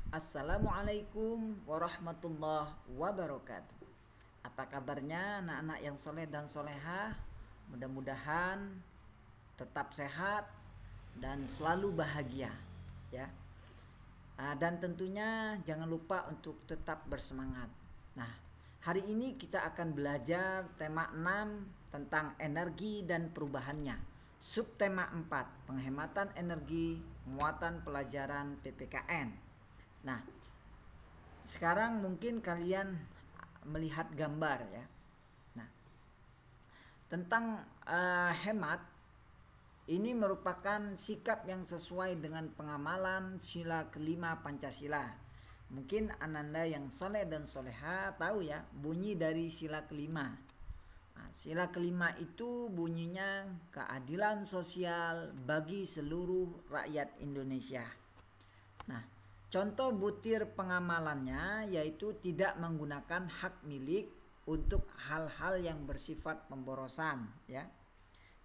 Assalamualaikum warahmatullahi wabarakatuh. Apa kabarnya anak-anak yang soleh dan solehah? Mudah-mudahan tetap sehat dan selalu bahagia ya. Dan tentunya jangan lupa untuk tetap bersemangat. Nah, hari ini kita akan belajar tema 6 tentang energi dan perubahannya. Subtema 4, penghematan energi, muatan pelajaran PPKN. Nah, sekarang mungkin kalian melihat gambar ya. Nah, tentang hemat ini merupakan sikap yang sesuai dengan pengamalan sila kelima Pancasila. Mungkin ananda yang soleh dan soleha tahu ya bunyi dari sila kelima. Nah, sila kelima itu bunyinya keadilan sosial bagi seluruh rakyat Indonesia. Nah, contoh butir pengamalannya yaitu tidak menggunakan hak milik untuk hal-hal yang bersifat pemborosan ya.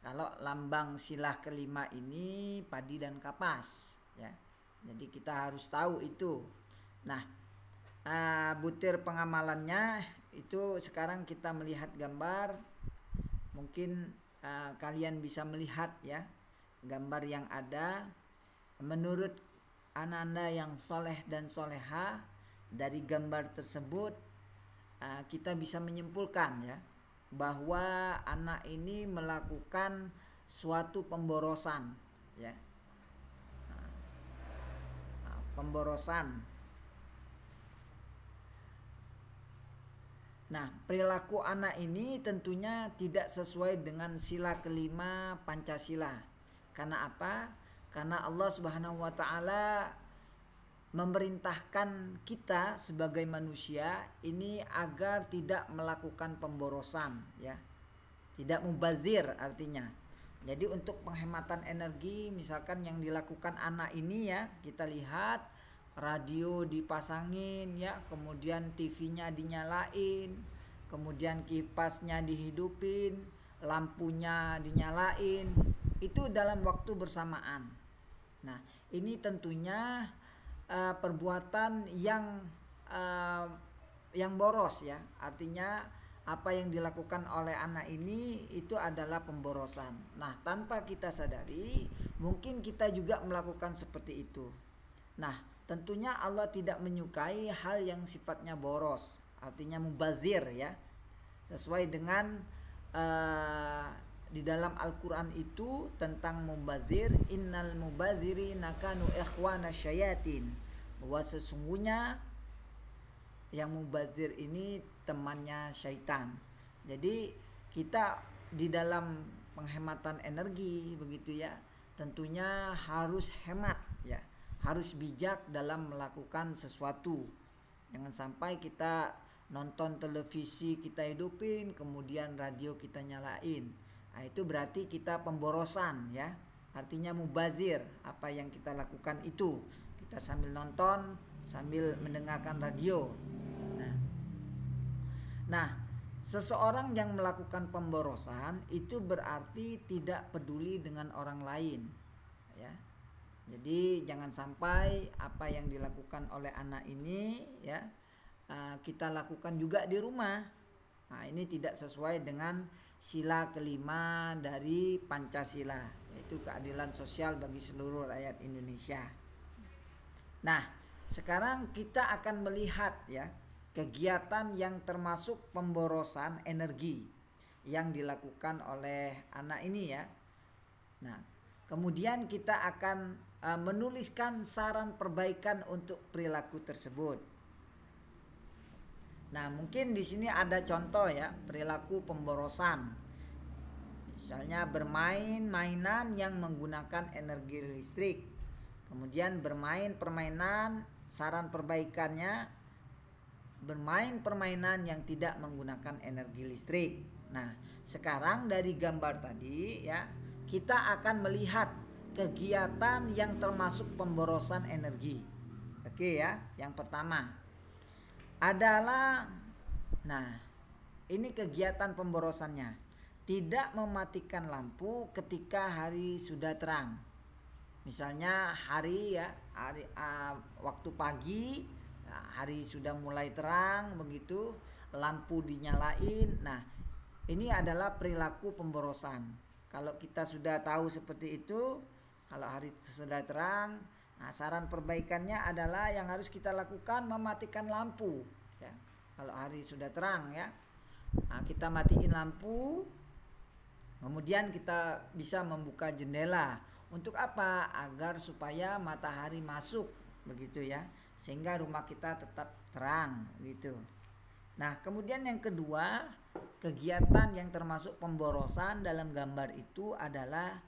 Kalau lambang sila kelima ini padi dan kapas ya. Jadi kita harus tahu itu. Nah, butir pengamalannya itu sekarang kita melihat gambar. Mungkin kalian bisa melihat ya gambar yang ada. Menurut anak-anak yang soleh dan soleha, dari gambar tersebut kita bisa menyimpulkan ya bahwa anak ini melakukan suatu pemborosan ya. Pemborosan. Nah, perilaku anak ini tentunya tidak sesuai dengan sila kelima Pancasila. Karena apa? Karena Allah Subhanahu wa taala memerintahkan kita sebagai manusia ini agar tidak melakukan pemborosan ya. Tidak mubazir artinya. Jadi untuk penghematan energi misalkan yang dilakukan anak ini ya, kita lihat radio dipasangin ya, kemudian TV-nya dinyalain, kemudian kipasnya dihidupin, lampunya dinyalain, itu dalam waktu bersamaan. Nah, ini tentunya perbuatan yang boros ya. Artinya apa yang dilakukan oleh anak ini itu adalah pemborosan. Nah, tanpa kita sadari mungkin kita juga melakukan seperti itu. Nah, tentunya Allah tidak menyukai hal yang sifatnya boros, artinya mubazir ya. Sesuai dengan di dalam Al-Quran itu tentang mubazir, innal mubaziri nakanu ikhwana syayatin, bahwa sesungguhnya yang mubazir ini temannya syaitan. Jadi kita di dalam penghematan energi begitu ya, tentunya harus hemat ya, harus bijak dalam melakukan sesuatu. Jangan sampai kita nonton televisi kita hidupin, kemudian radio kita nyalain. Nah, itu berarti kita pemborosan ya. Artinya mubazir, apa yang kita lakukan itu. Kita sambil nonton, sambil mendengarkan radio. Nah, seseorang yang melakukan pemborosan itu berarti tidak peduli dengan orang lain ya. Jadi jangan sampai apa yang dilakukan oleh anak ini ya kita lakukan juga di rumah. Nah, ini tidak sesuai dengan sila kelima dari Pancasila, yaitu keadilan sosial bagi seluruh rakyat Indonesia. Nah, sekarang kita akan melihat ya kegiatan yang termasuk pemborosan energi yang dilakukan oleh anak ini ya. Nah, kemudian kita akan menuliskan saran perbaikan untuk perilaku tersebut. Nah, mungkin di sini ada contoh ya perilaku pemborosan. Misalnya bermain mainan yang menggunakan energi listrik. Kemudian bermain permainan, saran perbaikannya bermain permainan yang tidak menggunakan energi listrik. Nah, sekarang dari gambar tadi ya, kita akan melihat kegiatan yang termasuk pemborosan energi. Oke ya, yang pertama adalah, nah ini kegiatan pemborosannya, tidak mematikan lampu ketika hari sudah terang. Misalnya hari ya waktu pagi, nah, hari sudah mulai terang begitu, lampu dinyalain. Nah, ini adalah perilaku pemborosan. Kalau kita sudah tahu seperti itu, kalau hari sudah terang, nah saran perbaikannya adalah yang harus kita lakukan mematikan lampu ya. Kalau hari sudah terang ya, nah, kita matiin lampu. Kemudian kita bisa membuka jendela. Untuk apa? Agar supaya matahari masuk begitu ya. Sehingga rumah kita tetap terang gitu. Nah, kemudian yang kedua, kegiatan yang termasuk pemborosan dalam gambar itu adalah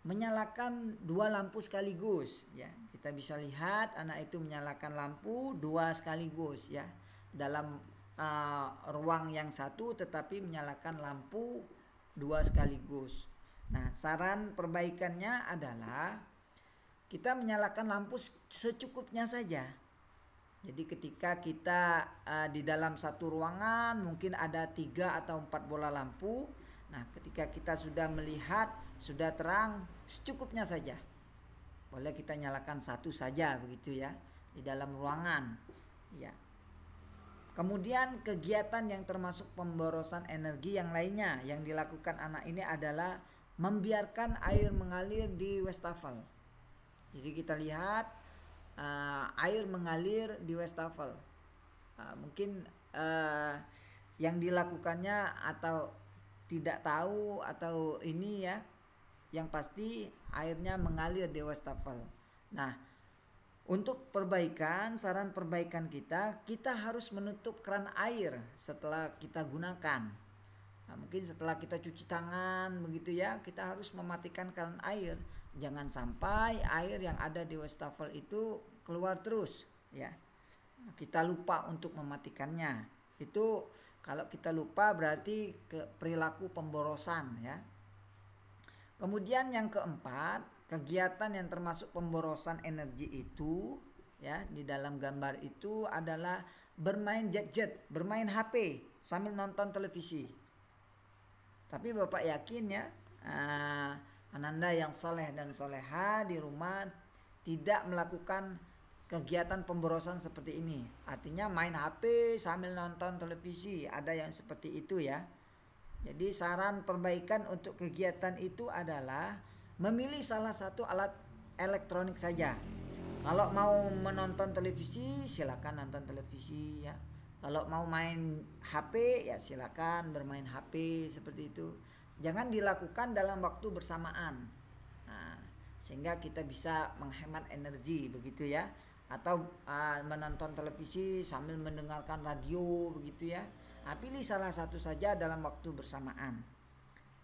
menyalakan dua lampu sekaligus ya. Kita bisa lihat anak itu menyalakan lampu dua sekaligus ya. Dalam ruang yang satu tetapi menyalakan lampu dua sekaligus. Nah, saran perbaikannya adalah kita menyalakan lampu secukupnya saja. Jadi ketika kita di dalam satu ruangan mungkin ada 3 atau 4 bola lampu. Nah, ketika kita sudah melihat sudah terang, secukupnya saja. Boleh kita nyalakan satu saja begitu ya di dalam ruangan. Ya. Kemudian kegiatan yang termasuk pemborosan energi yang lainnya yang dilakukan anak ini adalah membiarkan air mengalir di wastafel. Jadi kita lihat air mengalir di wastafel. Mungkin yang dilakukannya atau tidak tahu atau ini ya, yang pasti airnya mengalir di wastafel. Nah, untuk perbaikan, saran perbaikan kita harus menutup keran air setelah kita gunakan. Nah, mungkin setelah kita cuci tangan begitu ya, kita harus mematikan keran air. Jangan sampai air yang ada di wastafel itu keluar terus ya. Kita lupa untuk mematikannya. Itu kalau kita lupa berarti perilaku pemborosan ya. Kemudian yang keempat, kegiatan yang termasuk pemborosan energi itu ya di dalam gambar itu adalah bermain gadget, bermain HP sambil nonton televisi. Tapi Bapak yakin ya, Ananda yang soleh dan soleha di rumah tidak melakukan kegiatan pemborosan seperti ini. Artinya main HP sambil nonton televisi, ada yang seperti itu ya. Jadi saran perbaikan untuk kegiatan itu adalah memilih salah satu alat elektronik saja. Kalau mau menonton televisi silakan nonton televisi ya. Kalau mau main HP ya silakan bermain HP seperti itu. Jangan dilakukan dalam waktu bersamaan. Nah, sehingga kita bisa menghemat energi begitu ya. Atau menonton televisi sambil mendengarkan radio begitu ya. Nah, pilih salah satu saja dalam waktu bersamaan.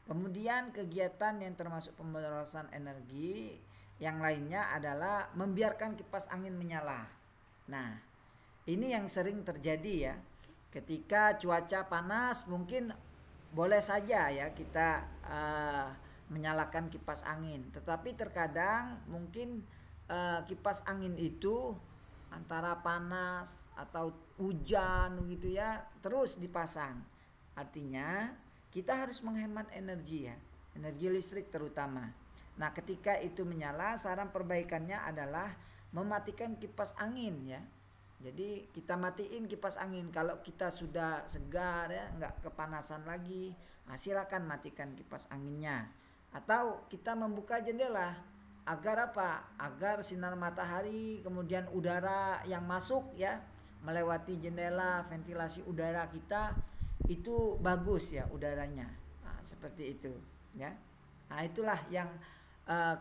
Kemudian kegiatan yang termasuk pemborosan energi yang lainnya adalah membiarkan kipas angin menyala. Nah, ini yang sering terjadi ya. Ketika cuaca panas mungkin boleh saja ya kita menyalakan kipas angin. Tetapi terkadang mungkin kipas angin itu antara panas atau hujan gitu ya terus dipasang. Artinya kita harus menghemat energi ya, energi listrik terutama. Nah, ketika itu menyala, saran perbaikannya adalah mematikan kipas angin ya. Jadi kita matiin kipas angin. Kalau kita sudah segar ya, nggak kepanasan lagi, nah, silakan matikan kipas anginnya. Atau kita membuka jendela. Agar apa? Agar sinar matahari kemudian udara yang masuk ya melewati jendela, ventilasi udara kita itu bagus ya udaranya. Nah, seperti itu ya. Nah, itulah yang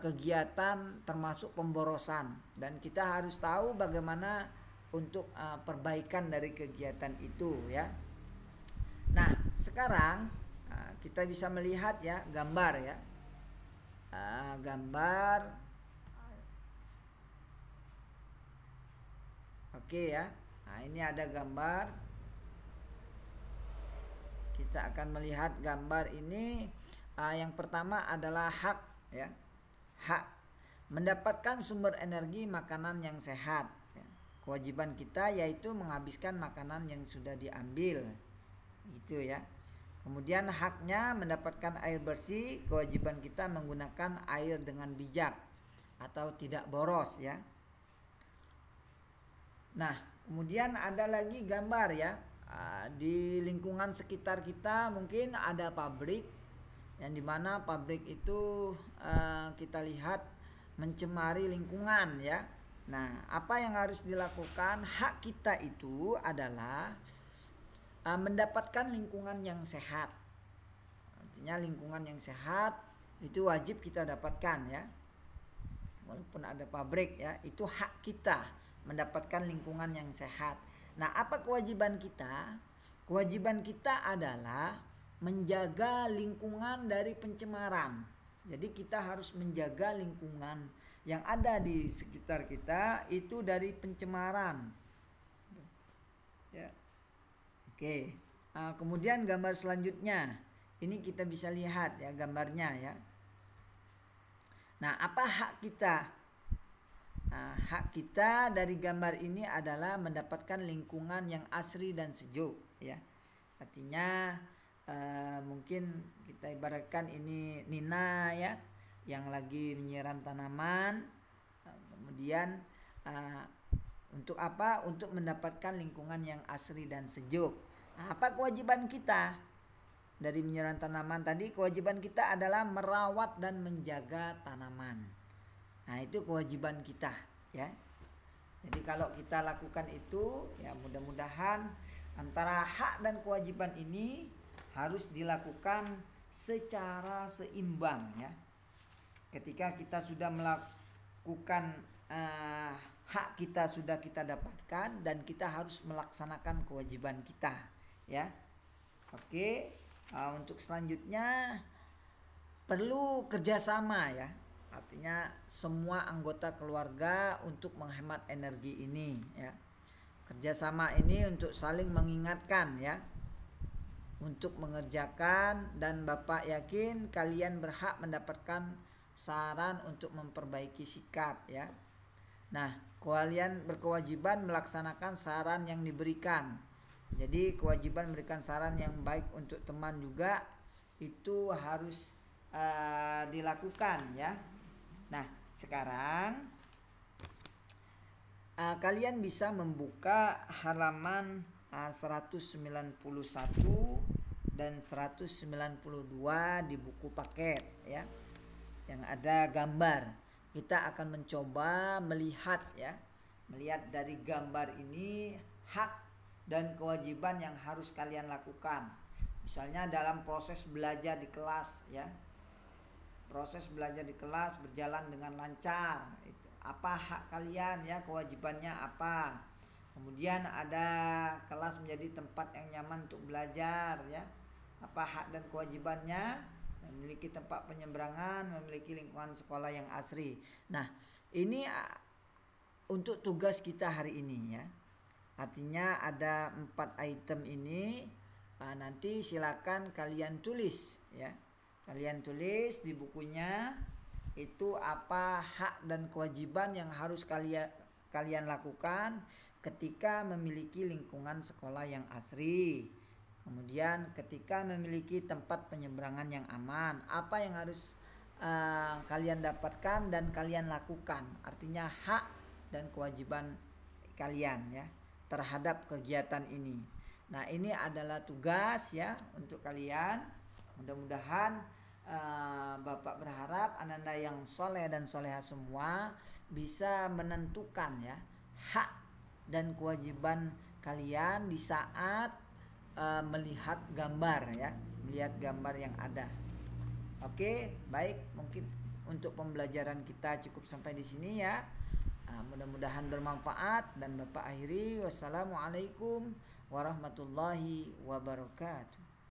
kegiatan termasuk pemborosan dan kita harus tahu bagaimana untuk perbaikan dari kegiatan itu ya. Nah, sekarang kita bisa melihat ya gambar ya. Gambar oke ya. Nah, ini ada gambar. Kita akan melihat gambar ini. Yang pertama adalah hak ya. Hak mendapatkan sumber energi makanan yang sehat ya. Kewajiban kita yaitu menghabiskan makanan yang sudah diambil gitu ya. Kemudian haknya mendapatkan air bersih, kewajiban kita menggunakan air dengan bijak atau tidak boros ya. Nah, kemudian ada lagi gambar ya. Di lingkungan sekitar kita mungkin ada pabrik, yang dimana pabrik itu kita lihat mencemari lingkungan ya. Nah, apa yang harus dilakukan? Hak kita itu adalah mendapatkan lingkungan yang sehat. Artinya lingkungan yang sehat itu wajib kita dapatkan ya. Walaupun ada pabrik ya, itu hak kita mendapatkan lingkungan yang sehat. Nah, apa kewajiban kita? Kewajiban kita adalah menjaga lingkungan dari pencemaran. Jadi kita harus menjaga lingkungan yang ada di sekitar kita itu dari pencemaran. Ya. Oke. Kemudian gambar selanjutnya, ini kita bisa lihat ya gambarnya ya. Nah, apa hak kita? Hak kita dari gambar ini adalah mendapatkan lingkungan yang asri dan sejuk ya. Artinya mungkin kita ibaratkan ini Nina ya, yang lagi menyiram tanaman. Kemudian untuk apa? Untuk mendapatkan lingkungan yang asri dan sejuk. Apa kewajiban kita dari menyiram tanaman tadi? Kewajiban kita adalah merawat dan menjaga tanaman. Nah, itu kewajiban kita ya. Jadi kalau kita lakukan itu ya, mudah-mudahan antara hak dan kewajiban ini harus dilakukan secara seimbang ya. Ketika kita sudah melakukan hak kita sudah kita dapatkan, dan kita harus melaksanakan kewajiban kita ya. Oke. Untuk selanjutnya perlu kerjasama ya. Artinya semua anggota keluarga untuk menghemat energi ini ya. Kerjasama ini untuk saling mengingatkan ya, untuk mengerjakan, dan Bapak yakin kalian berhak mendapatkan saran untuk memperbaiki sikap ya. Nah, kalian berkewajiban melaksanakan saran yang diberikan. Jadi kewajiban memberikan saran yang baik untuk teman juga itu harus dilakukan ya. Nah, sekarang kalian bisa membuka halaman 191 dan 192 di buku paket ya, yang ada gambar. Kita akan mencoba melihat ya, melihat dari gambar ini hak dan kewajiban yang harus kalian lakukan. Misalnya dalam proses belajar di kelas ya. Proses belajar di kelas berjalan dengan lancar. Apa hak kalian ya, kewajibannya apa? Kemudian ada kelas menjadi tempat yang nyaman untuk belajar ya. Apa hak dan kewajibannya? Memiliki tempat penyeberangan, memiliki lingkungan sekolah yang asri. Nah, ini untuk tugas kita hari ini ya. Artinya ada 4 item ini. Nanti silakan kalian tulis ya. Kalian tulis di bukunya itu apa hak dan kewajiban yang harus kalian lakukan ketika memiliki lingkungan sekolah yang asri. Kemudian ketika memiliki tempat penyeberangan yang aman, apa yang harus kalian dapatkan dan kalian lakukan. Artinya hak dan kewajiban kalian ya terhadap kegiatan ini. Nah, ini adalah tugas ya untuk kalian. Mudah-mudahan Bapak berharap ananda yang soleh dan soleha semua bisa menentukan ya hak dan kewajiban kalian di saat melihat gambar ya, melihat gambar yang ada. Oke, baik, mungkin untuk pembelajaran kita cukup sampai di sini ya. Mudah-mudahan bermanfaat, dan Bapak akhiri wassalamualaikum warahmatullahi wabarakatuh.